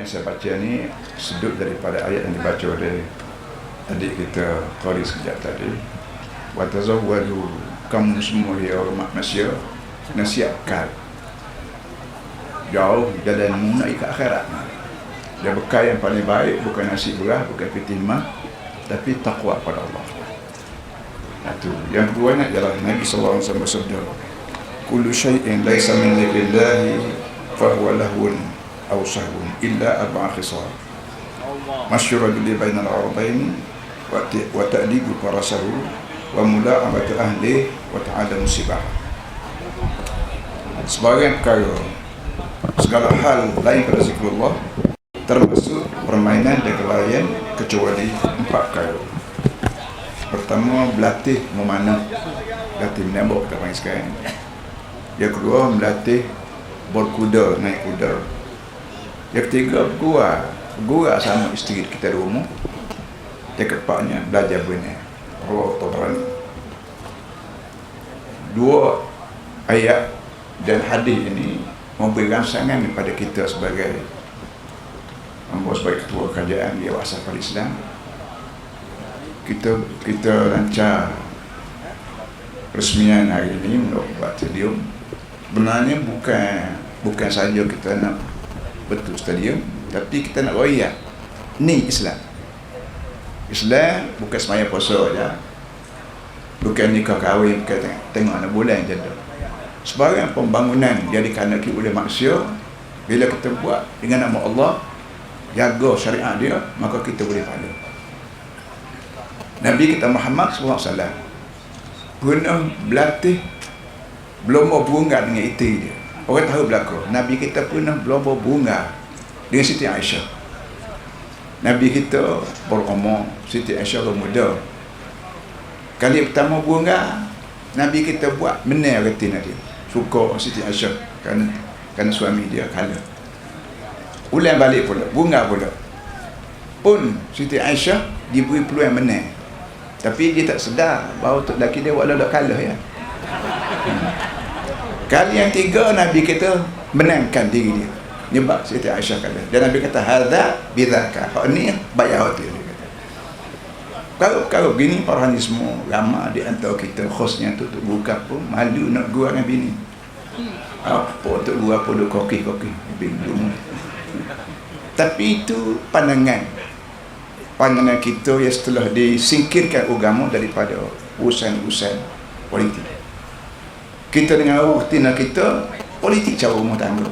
yang saya baca ni sudut daripada ayat yang dibaca oleh adik kita Qari sekejap tadi. Wa tazawwadu, kamu semua ya umat manusia, nasihatkan jauh jalanmu nak ke akhirat. Dia bekal yang paling baik bukan nasi beras, bukan piti mah, tapi takwa pada Allah. Itu. Yang kedua adalah Nabi sallallahu alaihi wasallam bersabda, kullu syai'in laysa min dzikrillah fa huwa lahwun aw sahwun illa arba'a khisal. Masyhur bi bainal arbain wa ta'dibu farasahu wa mula'abatu ahli wa ta'ala musibah. Sebagian perkara, segala hal lain pada zikrullah, termasuk permainan dan kelayan, kecuali 4 perkara. Pertama, berlatih memanah, berlatih menembak kita panggil sekarang. Yang kedua, berlatih berkuda, naik kuda. Yang ketiga, bergurau sama isteri kita di rumah. Yang keempatnya, belajar benar. Allah Taala. 2 ayat dan hadis ini memberi rangsangan kepada kita sebagai ketua kerajaan di Yayasan Islam. Kita rancang resmian hari ini untuk buat stadium. Sebenarnya bukan saja kita nak betul stadium, tapi kita nak royak ni Islam. Islam bukan semaya puasa saja, bukan nikah kahwin, bukan tengok anak bulan je tu. Sebagai pembangunan yang dikanaki oleh manusia, bila kita buat dengan nama Allah, jaga syariat dia, maka kita boleh pahala. Nabi kita Muhammad SAW pernah berlatih berlomba bunga dengan isteri dia. Orang tahu belakang, Nabi kita pernah berlomba bunga dengan Siti Aisyah. Nabi kita berumur, Siti Aisyah muda. Kali pertama bunga, Nabi kita buat menang retina dia. Suka Siti Aisyah kerana suami dia kalah. Ulang balik pula, bunga pula. Pun Siti Aisyah diberi peluang menang. Tapi dia tak sedar bahawa tok lelaki dia buat lelak kalah ya. Kali yang 3 Nabi kita menangkan diri dia. Nyebab Siti Aisyah kalah. Dan Nabi kata hadza bidzaka. Hak ni bayar hati dia kata. Kalau begini para ni semua ramai di antara kita khusnya untuk buka pun malu nak gua dengan bini. Apa untuk gua apa duk koki bingung. Tapi itu pandangan kita yang setelah disingkirkan agama daripada urusan-urusan politik. Kita dengan rutin kita politik cara rumah tangga.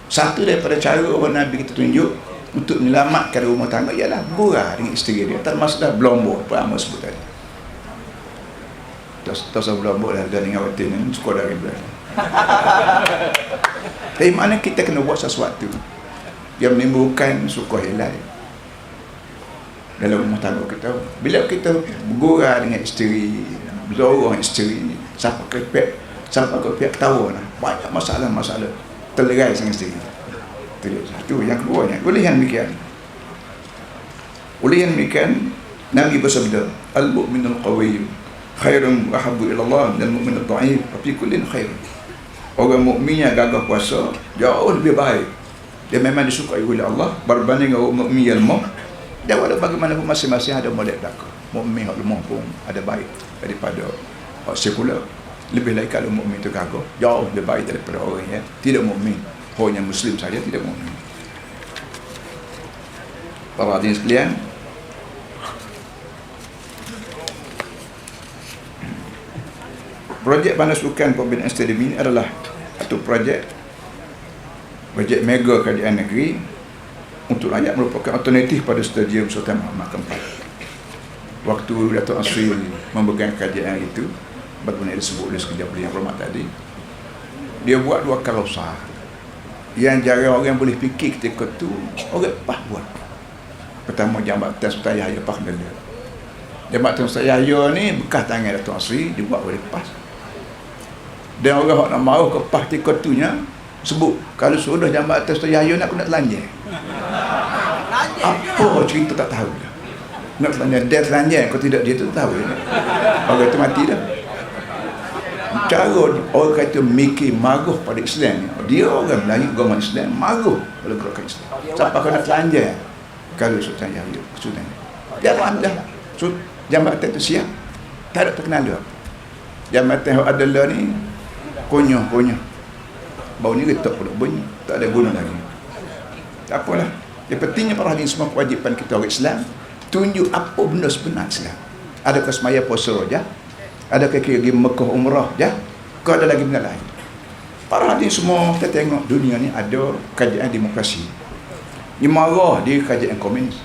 Satu daripada cara orang Nabi kita tunjuk untuk menyelamatkan rumah tangga ialah gurau dengan isteri dia, termasuklah berlomba apa amal sebut tadi. Tak berlomba dah dengan rutin ni suka dari belakang. Tapi mana kita kena buat sesuatu yang menimbulkan suka hilal dalam rumah tangga kita. Bila kita bergurau dengan isteri, berorang isteri, siapa ke pihak ketawa lah. Banyak masalah terlerai dengan isteri. Itu yang keduanya. Oleh yang demikian Nabi bersabda, al-mu'minul qawiyyu khairun wa habbu ila Allah dan mu'minul dha'if fi kullin khair. Orang mukmin yang gagah puasa jauh lebih baik. Dia memang disukai oleh Allah berbanding dengan orang mukmin yang lemah. Dan walau bagaimanapun masing-masing ada molek belaka. Mukmin yang lemah pun ada baik daripada sekular. Lebih baik kalau mukmin itu gagah, jauh lebih baik daripada orang yang tidak mukmin. Hanya Muslim saja tidak mukmin. Para hadirin sekalian, projek Bandar Sukan Pembinaan Stadium ini adalah satu projek mega kerajaan negeri untuk rakyat, merupakan alternatif pada Stadium Sultan Muhammad keempat. Waktu Datuk Asri memegang kerajaan itu, bagaimana disebut oleh sekejap yang hormat tadi, dia buat 2 kawasan yang jarang orang boleh fikir ketika tu orang lepas buat. Pertama, Jambatan Sultan Yahya Pakdala. Jambatan Sultan Yahya ni bekas tangan Datuk Asri, dibuat oleh PAS. Dan orang nak mahu ke PAS ketika tu nya sebut, kalau sudah Jambatan Sultan Yahya nak kena telanjang. Apa cerita tak tahu dah. Nak telanjang, dia telanjang, kalau tidak dia tu tahu. Orang tu mati dah. Cara orang kata mikir maruh pada Islam ni, dia orang Melayu agama Islam maruh pada gerakan Islam. Siapa kau nak telanjang kalau Sultan Yahya Sultan jalan dah jambatan tu siap, tak ada terkenal dia. Jambatan yang ada ni konyol bau ni retak pula bunyi, tak ada guna lagi. Tak apalah, yang pentingnya para hadirin semua, kewajipan kita orang Islam tunjuk apa benda sebenar Islam. Adakah semaya puasa je? Adakah kira pergi Mekah umrah je? Kau ada lagi benda lain? Para hadirin semua, kita tengok dunia ni ada kajian demokrasi. Dia marah dia kajian komunis.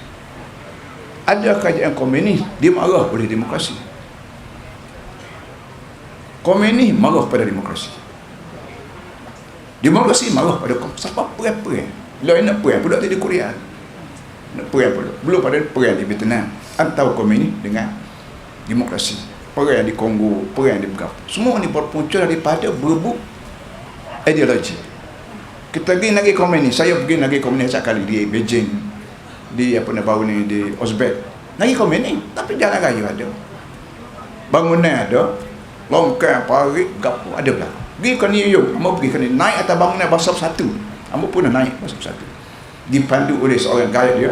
Ada kajian komunis, dia marah oleh demokrasi. Komunis marah pada demokrasi. Demokrasi marah pada siapa perang-perang. Lain nak perang pula di Korea. Nak perang pula. Belum pada perang di Vietnam antara komunis dengan demokrasi. Perang di Kongo, perang di berapa. Semua ni berpunca daripada berebut ideologi. Kita pergi negeri komunis. Saya pergi negeri komunis sekali di Beijing, di apa nak baru ni, di Uzbek. Negeri komunis, tapi jalan raya ada, bangunan ada, longkang, parit, gapo ada belakang. Pergi ke New York, mau pergi ke ni, naik atas bangunan basa satu. Ambo pun naik basa satu. Dipandu oleh seorang guide dia.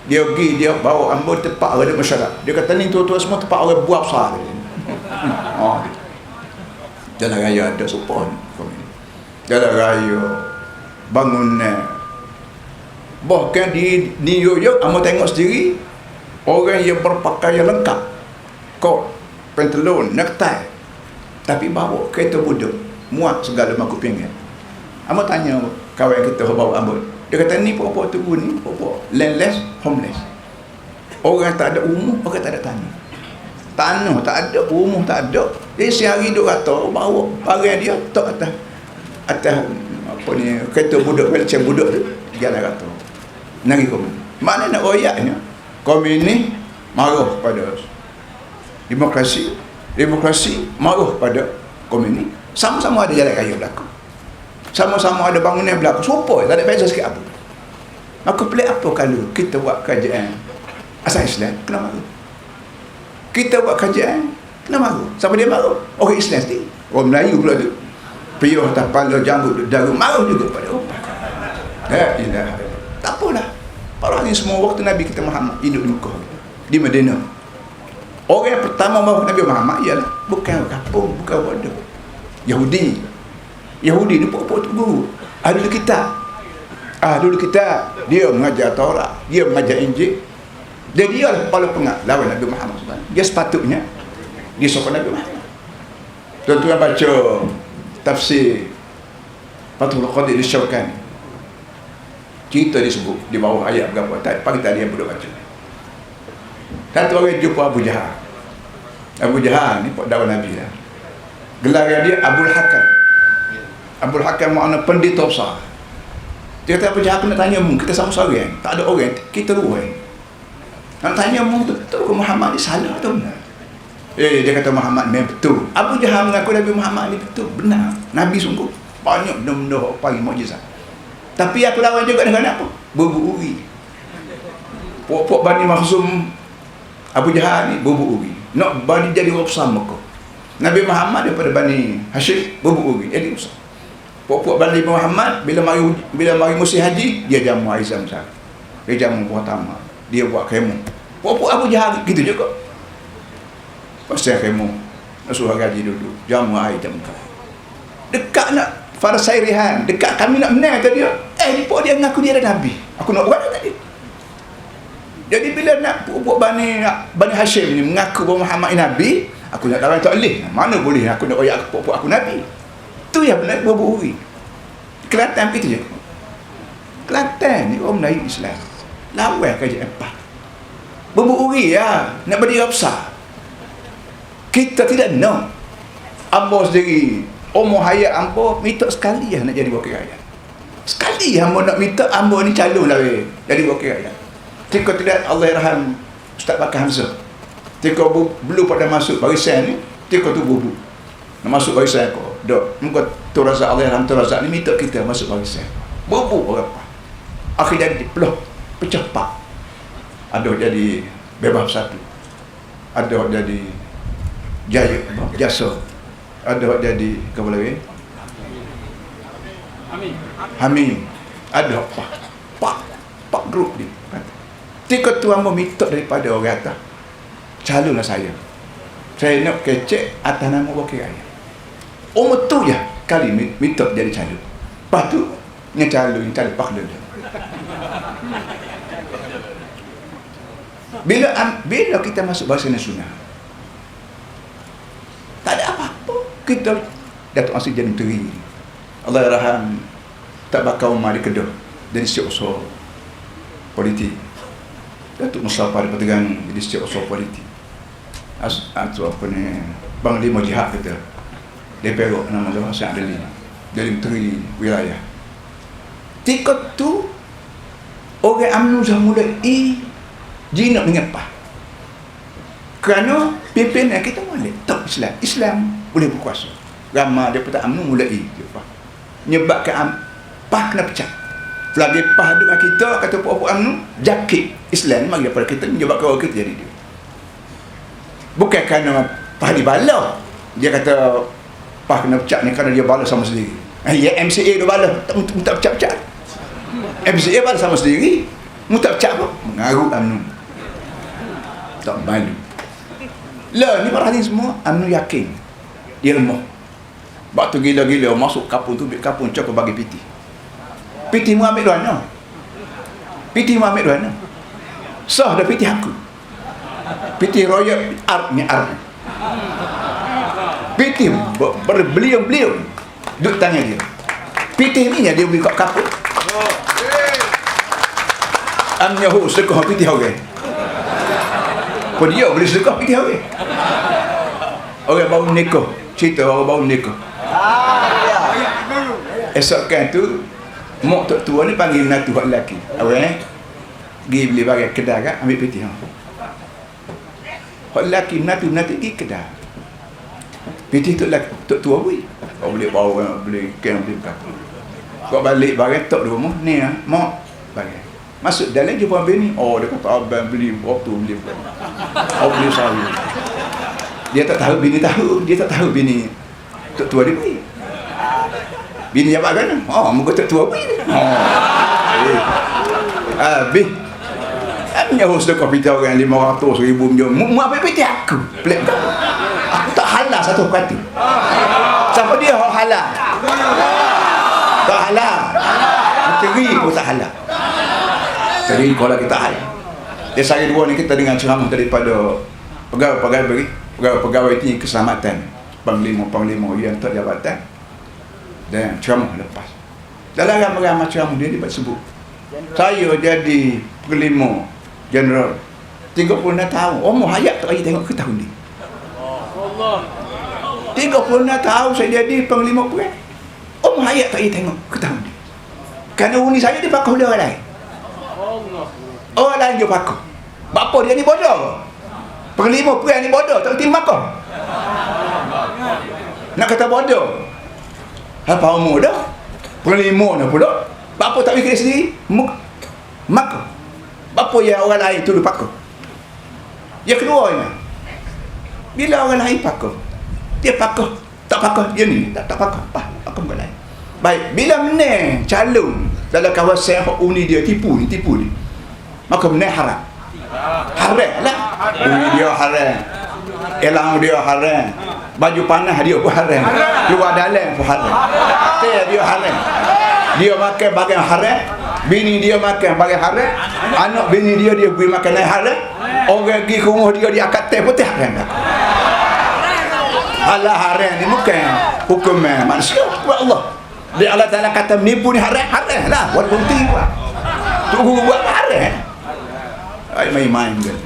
Dia pergi, dia bawa ambo tempat orang masyarakat. Dia kata ni tua-tua semua tempat orang buah besar. Jalan raya ada supaya jalan raya, bangunan. Bahkan di New York, ambo tengok sendiri orang yang berpakaian lengkap, kot, pantalon, necktie, tapi bawa kereta budak, muat segala makuk pinggan. Ambo tanya kawan kita bawa ambo, dia kata ni pokok tubuh ni pokok landless, homeless. Orang tak ada umur, orang tak ada tanah tak ada, umur tak ada. Dia sehari duk kata bawa barang dia tak atas apa ni kereta budak, wheelchair budak tu jalan kata. Nari komunis. Mana nak royaknya? Komunis marah pada demokrasi, demokrasi marah pada komunis. Sama-sama ada jalan raya berlaku, sama-sama ada bangunan berlaku, serupa, tak ada beza sikit apa. Maka pelik apa kalau kita buat kajian asal Islam kena marah? Kita buat kajian kena marah. Siapa dia marah? Orang Islam sendiri, orang Melayu pula tu, piyuh tapala janggut daru marah juga pada orang. Tak apalah. Para ni semua waktu Nabi kita Muhammad hidup di Mekah, di Madinah. Orang yang pertama marah Nabi Muhammad ialah bukan kampung, bukan bodoh. Yahudi ni pokok-pokok tu guru. Ahlul kitab. Dia mengajar Taurat, dia mengajar Injil. Dia lah kepala pengat lawan Nabi Muhammad SAW. Dia sepatutnya dia sokong Nabi Muhammad. Tuan-tuan baca tafsir Fathul Qadir Al-Syawkani, cerita disebut di bawah ayat berapa pagi tadi yang boleh baca. Satu orang jumpa Abu Jahal. Abu Jahal ni dakwah Nabi lah. Gelar dia Abul Hakam. Abul Hakam makna pendeta besar. Dia kata Abu Jahal kena tanya mu, kita sama seorang, tak ada orang, kita dua orang. Nak tanya mu tu, betul ke Muhammad ni salah atau benar? Dia kata Muhammad memang betul. Abu Jahal mengaku Nabi Muhammad ni betul, benar. Nabi sungguh banyak benda-benda pagi mukjizat. Tapi aku lawan juga dengan apa? Berbu-uri. Pok-pok Bani Makhzum Abu Jahal ni berbu-uri. Nak Bani jadi orang besar Mekah. Nabi Muhammad daripada Bani Hashim berbu-uri. Jadi besar. Pok-pok Bani Muhammad bila mari musim haji, dia jamu air Zam-Zam. Dia jamu buah tamar. Dia buat kemah. Pok-pok Abu Jahal gitu juga. Pasal kemah. Nak suruh gaji dulu. Jamu air Zam-Zam. Dekat nak Farsai Rihan, dekat kami nak menang tadi dia. Ni pok dia mengaku dia ada Nabi. Aku nak buat tadi. Jadi bila nak pok Bani Hashim ni mengaku bahawa Muhammad Nabi, aku nak lawan tak boleh. Mana boleh aku nak royak pok aku Nabi. Tu yang benar berburi. Kelantan begitu je. Kelantan ni orang Melayu Islam. Lawan kajian empat. Berburi ya, nak berdiri besar. Kita tidak nak. Ambo sendiri umur hayat ambo minta sekali nak jadi wakil rakyat. Sekali ambo nak minta ambo ni calon lah jadi wakil rakyat. Jika tidak Allah yarham Ustaz Bakar Hamzah. Jika belum pada masuk barisan ni, jika tu bubu. Nak masuk barisan aku. Dok, muka tu Razak Allah yarham tu Razak ni minta kita masuk barisan. Bubu berapa? Akhir jadi peluh, pecah pak. Ada jadi bebas satu. Ada jadi jaya, jasa. Ada hak jadi kepala lagi. Hamim. Ada pak grup ni. Tika tuan mau minta daripada orang atas. Calonlah saya. Saya nak kecek atas nama wakil rakyat. Umur tu je kali minta jadi calon. Lepas tu calon pak dulu. Bila kita masuk bahasa nasional, tak ada apa-apa. Kita Datuk Asri jadi menteri. Allah raham tak bakal umar di Kedah jadi setiausaha politik. Datuk Mustafa di Terengganu jadi setiausaha politik. Atau apa ni, Panglima Jihad kita dia Perak nama dia Hassan Adli jadi menteri wilayah. Ketika tu orang UMNO dah mulai jinak mengepah kerana pimpinan kita boleh tak Islam boleh berkuasa. Ramai daripada UMNO mulai menyebabkan PAH kena pecah. Lagi PAH dengan kita kata puak-puak UMNO jakit Islam mari daripada kita menyebabkan orang kita jadi dia. Bukan kerana PAH dibala. Dia kata PAH kena pecah ni kerana dia bala sama sendiri. Ya MCA dia bala tak pecah-pecah. MCA bala sama sendiri. Mu tak pecah apa? Mengaruh UMNO. Tak malu. Lah ni para hadis semua UMNO yakin dia lemah. Waktu gila-gila masuk kapung tu, kapung cakap bagi piti. Piti mu ambil duana. Piti mu ambil duana. Sah dah piti aku. Piti royak ni art. Piti berbeliau-beliau duduk tanya dia. Piti ni dia beli kat kapung. Amnya hu sedekah piti orang. Pun dia beli sedekah piti orang. Orang baru nikah, cerita orang baru nikah. Esokkan tu mak tok tua ni panggil natu hak lelaki. Awak pergi beli barang kedai kan ambil peti hang. Hak lelaki natu pergi kedai. Peti tok lelaki tok tua bui. Kau boleh bawa beli kan beli belakang. Kau balik barang tok di rumah ni mak barang. Masuk dalam jumpa bini. Oh dia kata abang beli waktu beli. Oh beli sari. Dia tak tahu bini tahu, dia tak tahu bini tok tua dia bui. Bini jawab kan? Oh, muka tok tua bui. Oh. Habis. Amnya harus dekat pita orang 500,000 jom. Mu apa piti aku? Pelik kau. Aku tak halal satu kata. Siapa dia hak halal? Tak halal. Teri pun tak halal. Teri kalau kita halal. Dia sehari dua ni kita dengar ceramah daripada pegawai tinggi keselamatan panglima yang tak jabatan dan ceramah lepas dalam ramai-ramai ceramah dia sebut saya jadi panglima jeneral 36 tahun umur hayat tak lagi tengok ke tahun ni 36 tahun saya jadi panglima perang umur hayat tak lagi tengok ke tahun ni kerana uni saya dipakai oleh orang lain orang lain dia pakai bapa dia ni bodoh. Panglima perang ni bodoh, tak terima kau. Nak kata bodoh. Apa umur dah? Panglima dah pula. Bapa tak fikir sendiri, maka. Bapa yang orang lain tu lupa kau. Yang kedua ni. Bila orang lain pakai, dia pakai, tak pakai dia ni, tak pakai apa, pakai orang lain. Baik, bila menang calon dalam kawasan uni dia tipu ni. Maka menang haram. Haram lah. Dia haram. Elang dia haram. Baju panas dia pun haram. Luar dalam pun haram. Dia haram. Dia makan bagian haram. Bini dia makan bagian haram. Anak bini dia beri makan yang haram. Orang pergi ke rumah dia akad teh putih haram. Halal haram ni bukan hukum manusia. Allah. Dia Allah Ta'ala kata menipu ni haram lah. Walaupun tiba. Tunggu buat haram. Main-main kan.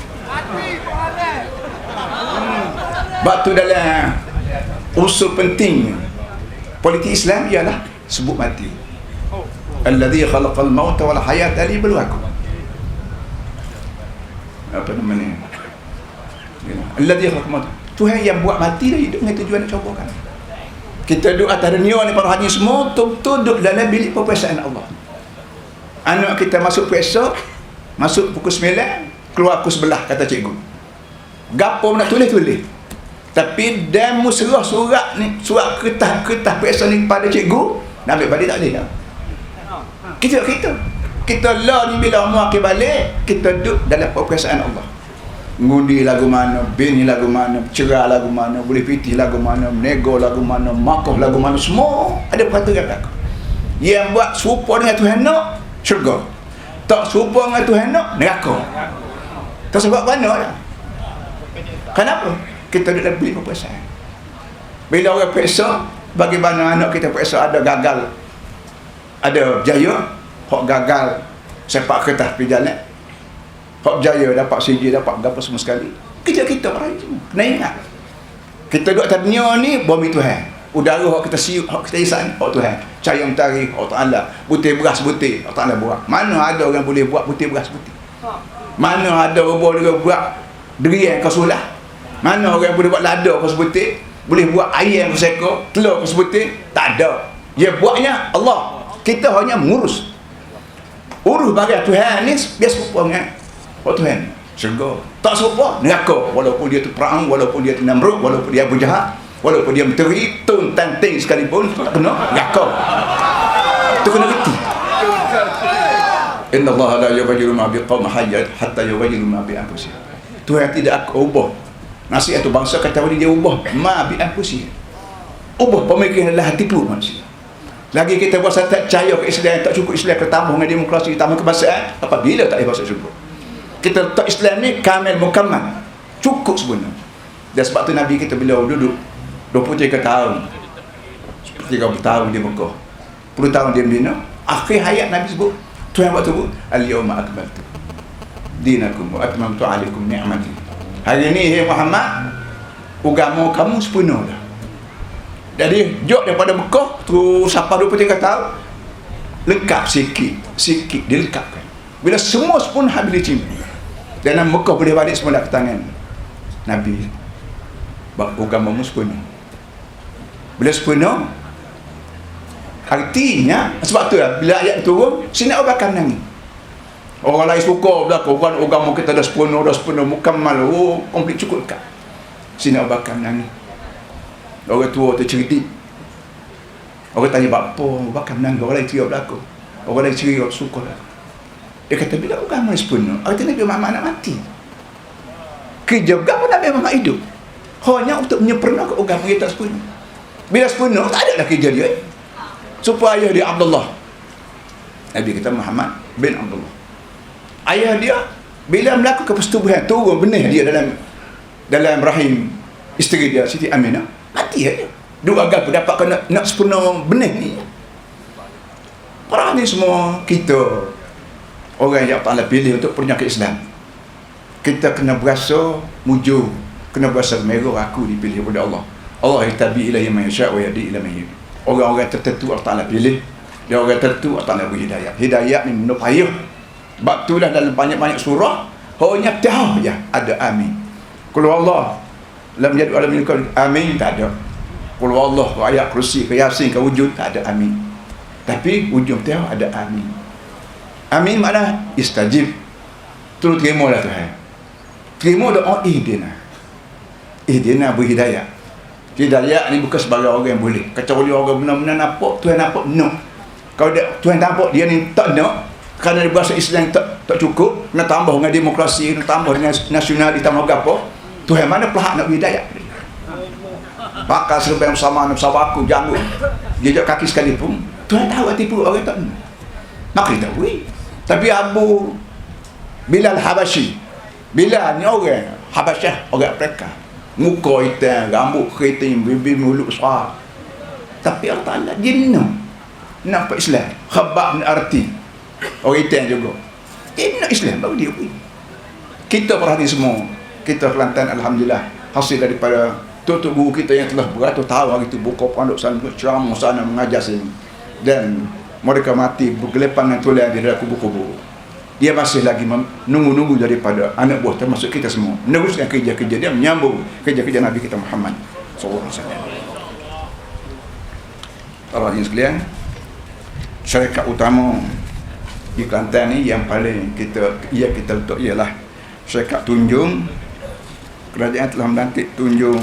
Waktu dalam usul penting politik Islam ialah sebut mati. Alladhi khalaqal mauta wal hayata liyabluwakum. Apa namanya? Alladhi khalaqal mauta. Tuhan yang buat mati dan hidup dengan tujuan nak cobakan. Kita duduk atas dunia ni para haji semua duduk dalam bilik peperiksaan Allah. Anak kita masuk periksa, masuk pukul 9, keluar pukul 11 kata cikgu. Gapo nak tulis. Tapi dan musrah surat ni, surat kertas periksa ni pada cikgu, nak ambil balik tak boleh dah. Kita lah ni bila umur akhir balik, kita duduk dalam perasaan Allah. Ngundi lagu mana, bini lagu mana, cerah lagu mana, boleh pitih lagu mana, nego lagu mana, makoh lagu mana, semua ada peraturan berlaku. Yang buat serupa dengan Tuhan nak, syurga. Tak serupa dengan Tuhan nak, neraka. Tak sebab mana lah. Kenapa? Kita duduk dalam bilik perasaan. Bila orang periksa, bagaimana anak kita periksa ada gagal, ada berjaya, hak gagal sepak kertas pergi jalan, hak berjaya dapat CJ, dapat apa semua sekali. Kerja kita orang semua kena ingat, kita duduk atas dunia ni bumi Tuhan. Udara hak kita siup, hak kita isap ni hak Tuhan. Cahaya mentari hak Ta'ala. Butir beras butir hak Ta'ala buat. Mana ada orang boleh buat butir beras butir? Mana ada orang boleh buat derian kau sulah? Mana orang boleh buat lada kau sebutir? Boleh buat ayam kau seko, telur kau sebutir? Tak ada. Dia buatnya Allah. Kita hanya mengurus. Urus bagian Tuhan ni dia serupa dengan Tuhan. Syurga. Tak serupa neraka. Walaupun dia tu perang, walaupun dia tu Namrud, walaupun dia Abu Jahal, walaupun dia menteri, tun tanting sekalipun, tak kena neraka. Itu kena reti. Inna Allah la yughayyiru ma biqaumin hatta yughayyiru ma bi anfusihim. Tuhan tidak akan ubah nasihat tu bangsa kata dia ubah ma bi anfusihim. Ubah pemikiran dalam hati pun manusia. Lagi kita buat tak percaya ke Islam, tak cukup Islam ke tambah dengan demokrasi, tambah kebangsaan, apabila tak boleh masuk syurga. Kita letak Islam ni kamil mukammal, cukup sebenarnya. Dan sebab tu Nabi kita bila duduk 23 tahun 30 tahun di Mekah, 10 tahun dia Medina, akhir hayat Nabi sebut, Tuhan buat sebut al-yawma akmaltu dinakum wa atmamtu alaikum ni'mati. Hari ni Muhammad, agama kamu sempurna dah. Jadi jok daripada Mekah terus sampai 23 tahun lengkap sikit dilengkapkan. Bila semua sempurna habis dicimpan. Dan Mekah boleh balik semula ke tangan Nabi. Agamamu sempurna. Bila sempurna, artinya sebab tu lah bila ayat turun sini orang akan nangis. Orang lain suka belakang orang agama kita dah sempurna mukammal, komplit cukup dekat. Sini orang akan nangis. Orang tua tu cerdik. Orang tanya bapa, bakal menangis. Orang lain ceria berlaku. Orang lain ceria suka lah. Dia kata bila agama sempurna, artinya Nabi Muhammad nak mati. Kerja agama Nabi Muhammad hidup hanya untuk menyempurnakan agama yang tak sempurna. Bila sempurna, tak ada lah kerja dia. Supaya dia Abdullah. Nabi kata Muhammad bin Abdullah. Ayah dia bila melakukan persetubuhan, turun benih dia dalam rahim isteri dia Siti Aminah, mati aja. Dua agak dapatkan nak sempurna benih ni. Para ni semua kita orang yang Allah pilih untuk penyakit Islam. Kita kena berasa mujur, kena berasa merah aku dipilih oleh Allah. Allah yahtabi ilaihi man yasha' wa yahdi ila man yurid. Orang-orang tertentu Allah Taala pilih, dia orang tertentu Allah Taala beri hidayah. Hidayah ni menurut payah. Sebab itulah dalam banyak-banyak surah hanya tahu ya ada amin. Qul Allah lam yadu alam min amin tak ada. Qul Allah ayat kursi ke yasin ke wujud tak ada amin. Tapi ujung tahu ada amin. Amin makna istajib. Terus terimalah Tuhan. Terima doa ihdina. Ihdina berhidayah. Hidayah ni bukan sebagai orang yang boleh. Kecuali orang benar-benar nampak Tuhan nampak no. Kalau dia, Tuhan nampak dia ni tak nak, kerana bahasa Islam tak cukup, nak tambah dengan demokrasi, nak tambah dengan nasionalis, tambah apa, Tuhan mana pelak nak hidayah. Bakal serba yang sama aku janggut jejak kaki sekalipun, Tuhan tahu hati pun orang tak nak. Maka kita tahu. Tapi Abu Bilal Habashi, Bilal ni orang Habasyah, orang Afrika, muka hitam, rambut keriting, bibir mulut besar. Tapi Allah Ta'ala jinna nampak Islam, khabab ni arti orang hitam juga. Dia nak Islam baru dia pergi. Kita perhati semua, kita Kelantan alhamdulillah hasil daripada tutup guru kita yang telah beratus tahun hari itu buka pondok sana, ceramah sana, mengajar sini, dan mereka mati bergelepangan tulang di dalam kubur-kubur. Dia masih lagi menunggu-nunggu daripada anak buah termasuk kita semua meneruskan kerja-kerja dia, menyambung kerja-kerja Nabi kita Muhammad sallallahu alaihi wasallam. Para hadirin sekalian, syarikat utama di Kelantan ni yang paling kita letak ialah syarikat Tunjung. Kerajaan telah melantik Tunjung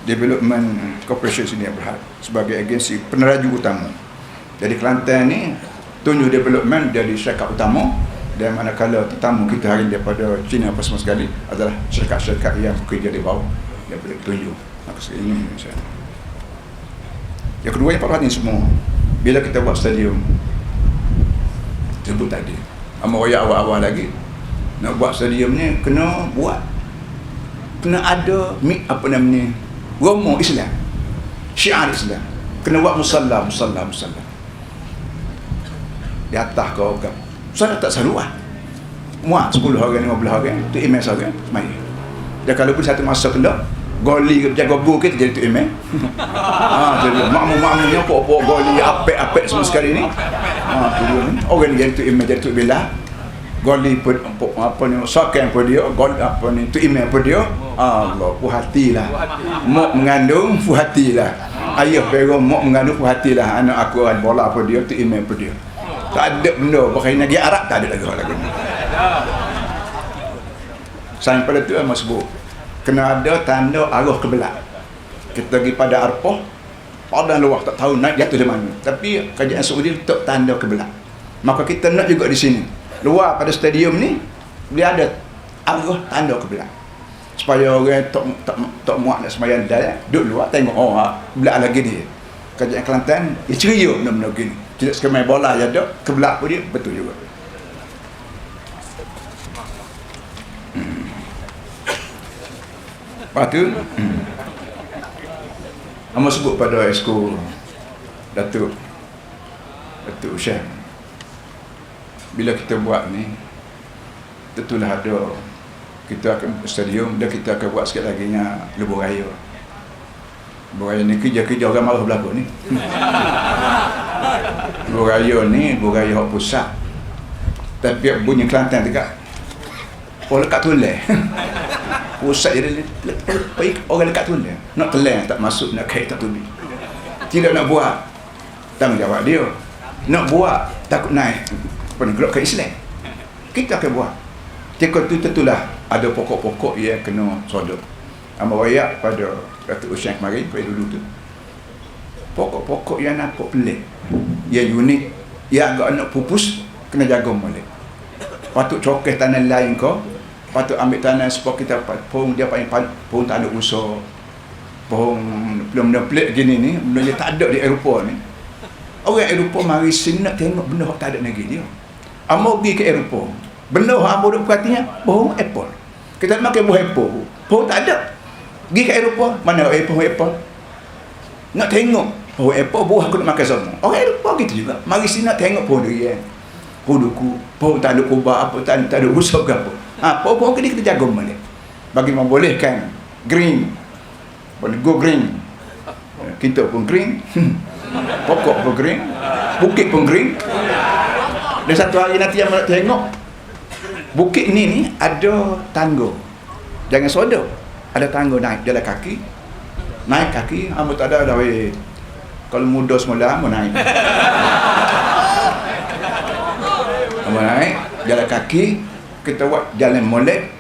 Development Corporation Sdn Bhd sebagai agensi peneraju utama. Jadi Kelantan ni tunjuk development jadi syarikat utama, dan manakala tetamu kita hari ini daripada China apa semua sekali adalah syarikat-syarikat yang bekerja di bawah yang boleh tunjuk. Maka saya ingin misalnya. Yang kedua, yang perhatian semua, bila kita buat stadium sebut tadi, ama royak awal-awal lagi nak buat stadium ni kena ada apa namanya, romo Islam, syiar Islam, kena buat musalla di atas kau kan. Saya tak selalu muat 10 orang 15 orang tu imam seorang mai. Dan kalau pun satu masa kena goli jaga bukit jadi tu imam. Jadi makmum-makmumnya pokok goli apek-apek semua sekali ni. Tu dia ni. Orang jadi tu imam, jadi tu bila goli apa ni sokan pun dia, gol apa ni tu imam pun dia. Allah puas hatilah. Mak mengandung puas hatilah. Ayah pergi mak mengandung puas hatilah. Anak aku ada bola pun dia, tu imam pun dia. Tak ada benda pakai negeri Arab, tak ada lagi. Sampai pada tu Mas sebut kena ada tanda arah kebelah. Kita pergi pada Arfah, padang luar tak tahu naik jatuh di mana. Tapi kerajaan Saudi letak tanda kebelah. Maka kita nak juga di sini. Luar pada stadium ni dia ada arah tanda kebelah. Supaya orang tak muat nak sembahyang dah, duduk luar tengok belah lagi dia. Kerajaan Kelantan dia ceria benda-benda begini. Tidak sekemain bola je ada, kebelah pun dia betul juga. Lepas tu Ama sebut pada Esko Datuk Syah, bila kita buat ni tentulah ada, kita akan stadium dan kita akan buat sikit lagi nya Lebuh Raya. Lebuh Raya ni kerja-kerja orang marah berlaku ni. Lebuh Raya ni Lebuh Raya hak pusat, tapi bunyi Kelantan dekat lekat tulen. Pusat jadi orang dekat tulen, nak telan tak masuk, nak kait tak tubi. Tidak nak buat, tanggungjawab dia. Nak buat takut naik penegak ke Islam, kita akan buat. Jika tu tentulah ada pokok-pokok yang kena sodok. Amal wayak pada Datuk Usyang kemarin pada dulu tu, pokok-pokok yang nampak pelik, yang unik, yang agak nak pupus, kena jaga molek. Patut cokeh tanah lain kau, patut ambil tanah sebab kita pohon dia paling pohon tak ada usaha, pohon benda pelik gini ni, benda yang tak ada di Eropah ni. Orang Eropah mari sini nak tengok benda yang tak ada negeri dia. Amo pergi ke Eropah, benda yang amo duk perhatian pohon apple. Kita nak makan buah apple, pohon tak ada. Pergi ke Eropah, mana pohon apple? Nak tengok pohon apple, buah aku nak makan semua. Orang Eropah gitu juga. Mari sini nak tengok pohon durian, pohon duku, pohon tak ada kubah apa, tak ada usaha ke apa. Pohon-pohon ni kita jaga balik. Bagi membolehkan green, boleh go green. Kita pun green, pokok pun green, bukit pun green. Dan satu hari nanti yang nak tengok bukit ni ada tangga. Jangan soda. Ada tangga naik jalan kaki. Naik kaki, amba tak ada dah weh. Kalau muda semula amba naik. Amba naik jalan kaki, kita buat jalan molek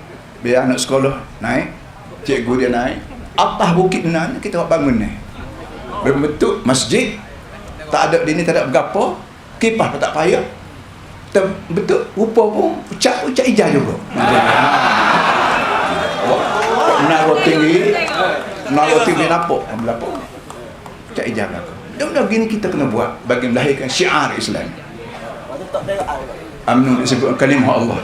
biar anak sekolah naik, cikgu dia naik. Atas bukit ni kita buat bangun ni. Berbentuk masjid. Tak ada di ni, tak ada berapa. Kipas pun tak payah. Bentuk rupa pun ucap ijaz juga. Menara tinggi nampak berapa ucap ijaz lah. Benda begini kita kena buat bagi melahirkan syiar Islam. Amnu disebut kalimah Allah.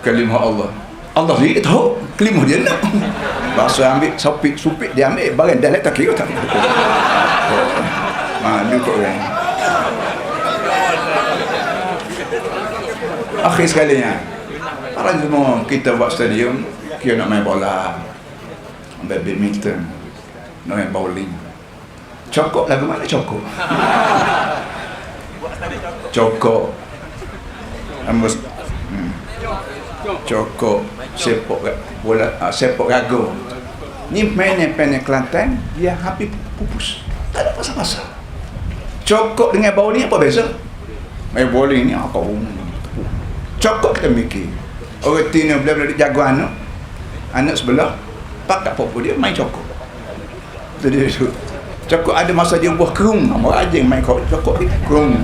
Kalimah Allah. Allah dia tahu kalimah dia nak. Bahasa ambil supik dia ambil barang dah letak kira tak. Dia kok orang. Akhir sekalinya, para semua kita buat stadium, kita nak main bola, main badminton, nak main bowling. Cokok lagu mana cokok? Cokok. Amos cokok sepak bola, sepak raga. Ni main Kelantan, dia habis pupus. Tak ada pasal-pasal. Cokok dengan bowling apa beza? Main bowling ni apa? Cokok kita mikir. Orang tina bila-bila dia jaga anak sebelah, pak tak apa dia main cokok. Jadi cokok ada masa dia buah kerung, orang anjing main cokok ni kerung.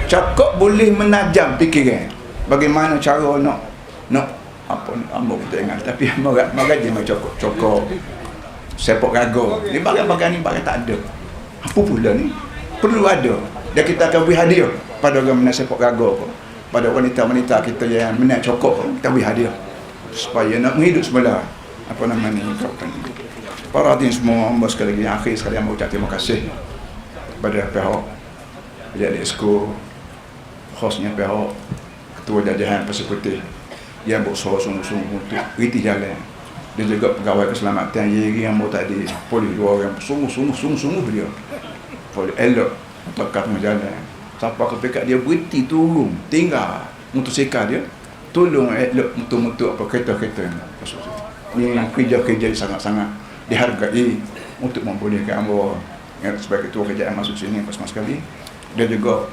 Cokok boleh menajam fikiran. Bagaimana cara nak apa ni, ambo tak ingat, tapi maga je main cokok sepak raga. Ni bagai-bagai ni bagai tak ada. Apa pula ni? Perlu ada. Dan kita akan beri hadiah pada orang menang sepak raga, pada wanita-wanita kita yang menang cokok, kita beri hadiah supaya nak menghidup semula apa nama ni kawan. Para hadirin semua, hamba sekali lagi akhir sekali hamba ucap terima kasih kepada pihak Adik Esko, khasnya pihak Ketua Jajahan Pasir Putih yang berusaha sungguh-sungguh untuk riti jalan, dan juga pegawai keselamatan yang tadi, polis dua orang sungguh-sungguh dia polis elok bakar jalan. Siapa kepekat dia berhenti turun tinggal motosikal dia, tolong elok mutu-mutu apa kereta-kereta ni. Kerja-kerja sangat-sangat dihargai untuk membolehkan hamba yang sebagai ketua kerajaan masuk sini pas-pas sekali. Dan juga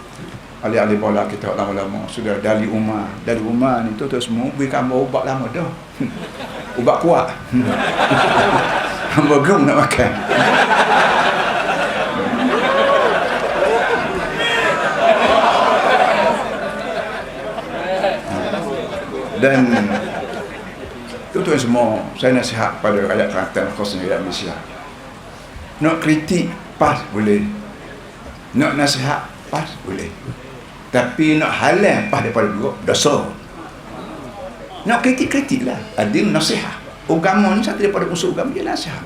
ahli-ahli bola kita lama-lama sudah dari rumah ni tu semua beri hamba ubat lama dah. Ubat kuat. Hamba gem nak makan. Dan tuan-tuan semua, saya nasihat pada rakyat Kelantan, khususnya rakyat Malaysia. Nak kritik pas boleh, nak nasihat pas boleh, tapi nak halang pas daripada dua dosa. Nak kritik lah, adil nasihat. Agama ni satu daripada unsur agama dia nasihat.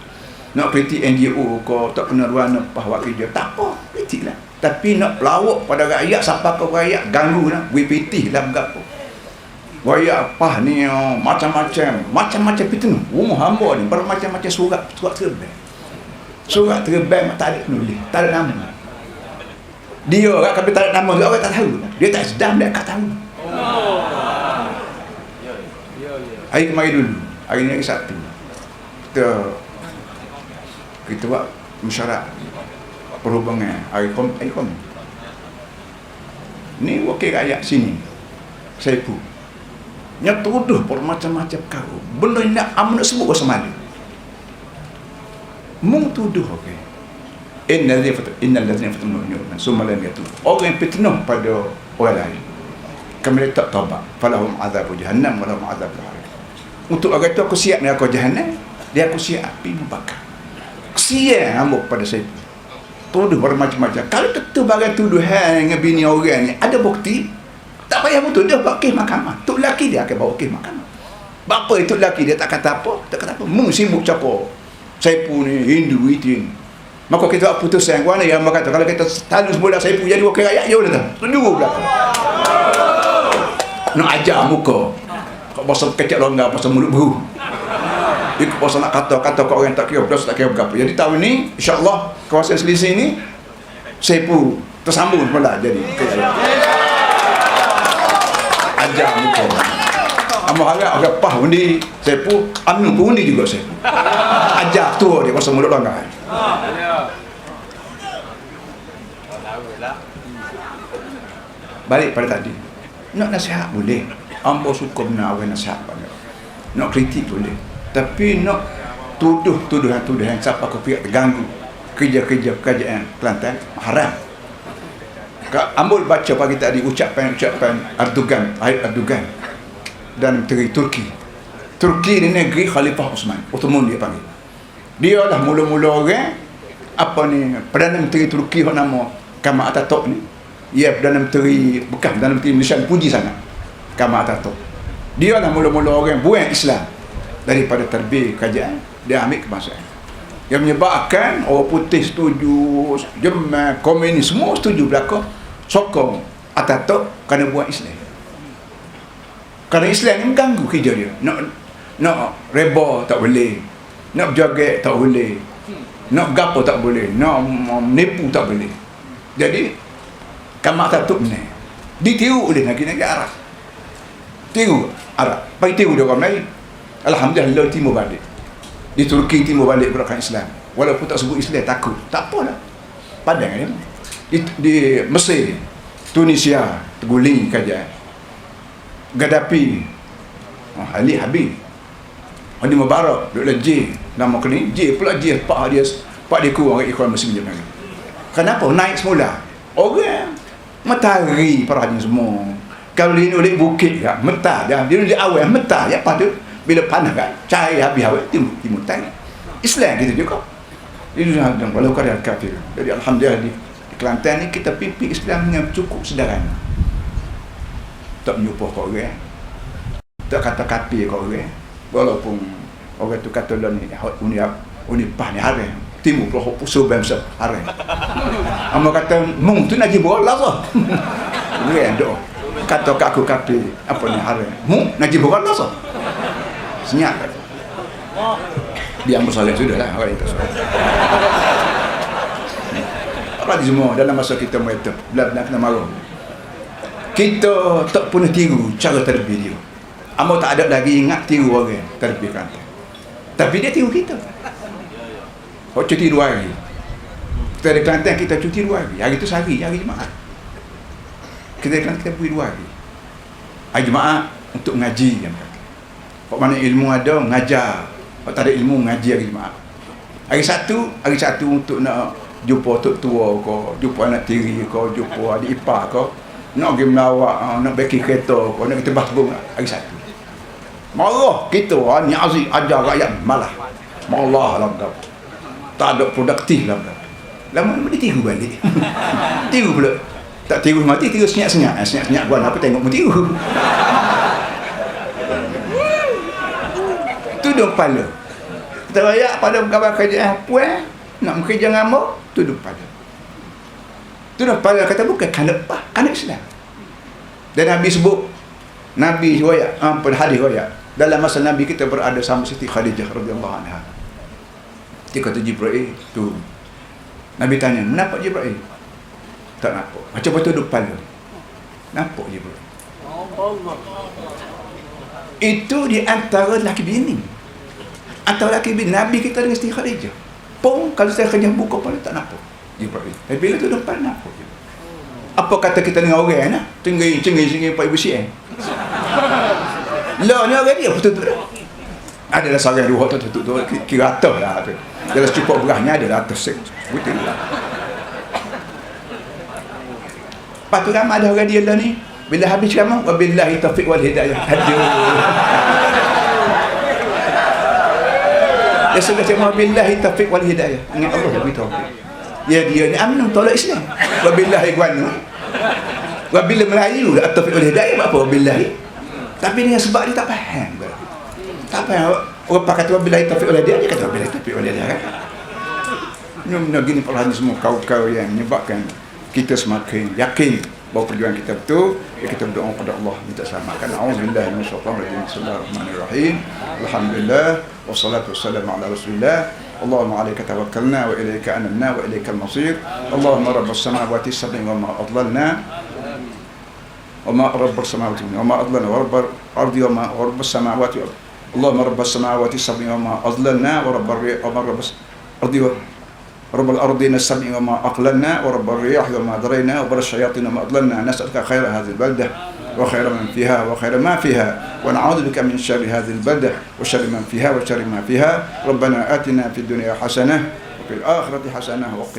Nak kritik NGO kau tak kena ruang pas buat kerja, tak apa, kritik lah. Tapi nak pelawak pada rakyat, siapa kau rakyat ganggu lah, WPT lah berapa. Rakyat apa ni macam-macam fitnah. Rumah hamba ni bermacam-macam surat terbang. Surat terbang tak ada penulis, tak ada nama. Dia orang kami tak ada nama, orang tak tahu. Dia tak sedang, dia tak tahu. Hari kemarin dulu, hari ni hari Sabtu, kita buat mesyuarat perhubungan hari kom. Ni wakil rakyat sini, Saipu, yang tuduh bermacam-macam kau. Benda ni nak sebut bahasa Melayu. Mung tuduh, okey. Innal ladzina fatanuna summa lam yatub. Orang yang fitnah pada orang lain, kami tak taubat, falahum azab jahannam wa lahum azab al-harim. Untuk orang tu aku siap neraka jahannam, dia aku siap api membakar. Kesian hamba pada saya. Tuduh bermacam-macam. Kalau tentu bagai tuduhan dengan bini orang ni ada bukti, tak payah betul dia bawa kes mahkamah. Tok lelaki dia akan bawa kes mahkamah. Bapa itu lelaki dia tak kata apa, Mung sibuk cakap Saipu ni Hindu itu. Maka kita putuskan mana yang kata kalau kita talus bola Saipu jadi wakil rakyat je dah. Setuju belakang. Nak ajar muka. Kau pasal kecak longgar pasal mulut beru. Ikut pasal nak kata kau orang tak kira betul tak kira berapa. Jadi tahun ni insya-Allah kawasan selisih ni Saipu tersambung semula jadi ajar muka. Amo harap agak pah undi Saipu, anu pun undi juga Saipu. Ajar tu dia pasal mulut longgar. Balik pada tadi. Nak nasihat boleh. Ambo suka benar awak nasihat banyak. Nak kritik boleh. Tapi nak tuduhan siapa kau pihak terganggu kerja-kerja kerajaan Kelantan haram. Ambo baca pagi tadi ucapan Erdogan dan Menteri Turki. Turki ni negeri Khalifah Ottoman dia panggil. Dia lah mula-mula orang Perdana Menteri Turki yang nama Kemal Atatürk ni. Ia Perdana Menteri bekas Perdana Menteri Malaysia puji sangat Kemal Atatürk. Dia lah mula-mula orang buang Islam daripada terbit kerajaan, dia ambil kebangsaan. Yang menyebabkan orang putih setuju, Jerman, komunis semua setuju belakang sokong Atatürk kerana buang Islam. Kerana Islam ni mengganggu kerja dia. Nak reba tak boleh, nak berjaga tak boleh, nak gapo tak boleh, nak menipu tak boleh. Jadi Kemal Atatürk ni ditiru oleh negara-negara Arab. Tiru Arab, bagi tiru dia orang lain. Alhamdulillah timur balik. Di Turki timur balik gerakan Islam. Walaupun tak sebut Islam takut, tak apalah. Padang ni. Di Mesir, Tunisia terguling kerajaan. Gaddafi, Ali Habib. Ini Mubarak duduk J nama kini J pula J pak dia kurang ikhwan muslim lagi. Kenapa naik semula orang matahari parahnya semua. Kalau dia oleh bukit kan mentah dia di awal mentah ya pada bila panas kan cahaya habis awal timur tengah. Islam gitu juga. Ini sedang walau karya kafir. Jadi alhamdulillah di Kelantan ni kita pimpin Islam yang cukup sederhana. Tak menyupuh kau orang. Tak kata kafir kau orang. Walaupun orang tu kata lah ni uni pah ni haram. Timur pula pusuh bangsa haram. Amo kata mung tu nak jibol lah sah. Dia doa. Kata kat aku kafir apa ni haram. Mung nak jibol lah sah. Senyap kata. Dia ambil salah sudah lah orang itu. Apa di semua dalam masa kita mereka benar-benar kena marah. Kita tak pernah tiru cara terbih dia. Amo tak ada lagi ingat tiru orang terbih Kelantan. Tapi dia tiru kita. Oh cuti 2 hari. Kita di Kelantan kita cuti 2 hari. Hari itu sehari, hari Jumaat. Kita di Kelantan kita pergi 2 hari. Hari Jumaat untuk ngaji yang kata. Pak mana ilmu ada ngajar. Kalau tak ada ilmu ngaji hari Jumaat. Hari Sabtu untuk nak jumpa tok tua kau, jumpa anak tiri kau, jumpa adik ipar kau, nak pergi melawak, nak beki kereta kau, nak kita basbung hari Sabtu. Marah kita ni aziz ajar rakyat malah. Malah lah dah. Tak ada produktif lah dah. Lama dia tiru balik. Tiru pula. Tak tiru mati, tiru senyap-senyap. Senyap-senyap gua apa tengok mu tiru. Tudung kepala. Kita rakyat pada kawan kerjaan puan, nak bekerja dengan mak, tudung kepala. Tudung kepala kata bukan kanak Islam. Dan Nabi sebut, Nabi riwayat, pada hadis riwayat, dalam masa Nabi kita berada sama Siti Khadijah radhiyallahu anha. Dia kata Jibril tu. Nabi tanya, "Kenapa Jibril?" Tak nampak. Macam betul duduk kepala. Nampak Jibril. Itu di antara laki bini. Antara laki bini Nabi kita dengan Siti Khadijah. Pun kalau saya kerja buka kepala tak nampak Jibril. Tapi bila tu depan nampak Jibril. Apa kata kita dengan orang nak? Cengai Pak Ibu Syekh. Lah ni orang dia betul-betul. Adalah seorang dua tu kira atas lah tu. Dalam cukup berahnya adalah atas betul lah. Lepas tu ramai ada orang dia lah ni. Bila habis ceramah, wabillahi taufiq wal hidayah. Aduh. Dia sudah cakap wabillahi taufiq wal hidayah. Ingat Allah lebih taufiq. Ya dia ni amin tolak Islam. Wabillahi guana. Wabila Melayu taufiq wal hidayah apa wabillahi. Tapi dengan sebab dia tak faham. Tak faham. Orang pakai kata wabillahi taufiq wal hidayah, dia kata wabillahi taufiq wal hidayah kan. Ini gini perlahan semua kau-kau yang menyebabkan kita semakin yakin bahawa perjuangan kita betul. Kita berdoa kepada Allah minta selamatkan. Auzubillahi minasyaitonir rajim. Bismillahirrahmanirrahim. Alhamdulillah wassalatu wassalamu ala Rasulillah. Allahumma 'alaika tawakkalna wa ilaika anabna wa ilaikal masir. Allahumma rabbas samawati sab'i wa ma adlalna wa ma rabbas samawati wa ma adlalna wa rabbal ardi wa ma rabbas samawati. Allahumma rabbas samawati sab'i wa ma adlalna wa rabbas ardi wa رب الأرضين السبع وما أقللنا ورب الرياح وما درينا وبر الشياطين وما أضللنا نسألك خير هذه البلدة وخير من فيها وخير ما فيها ونعوذ بك من شر هذه البلدة وشر من فيها وشر ما فيها ربنا آتنا في الدنيا حسنة وفي الآخرة حسنة وقنا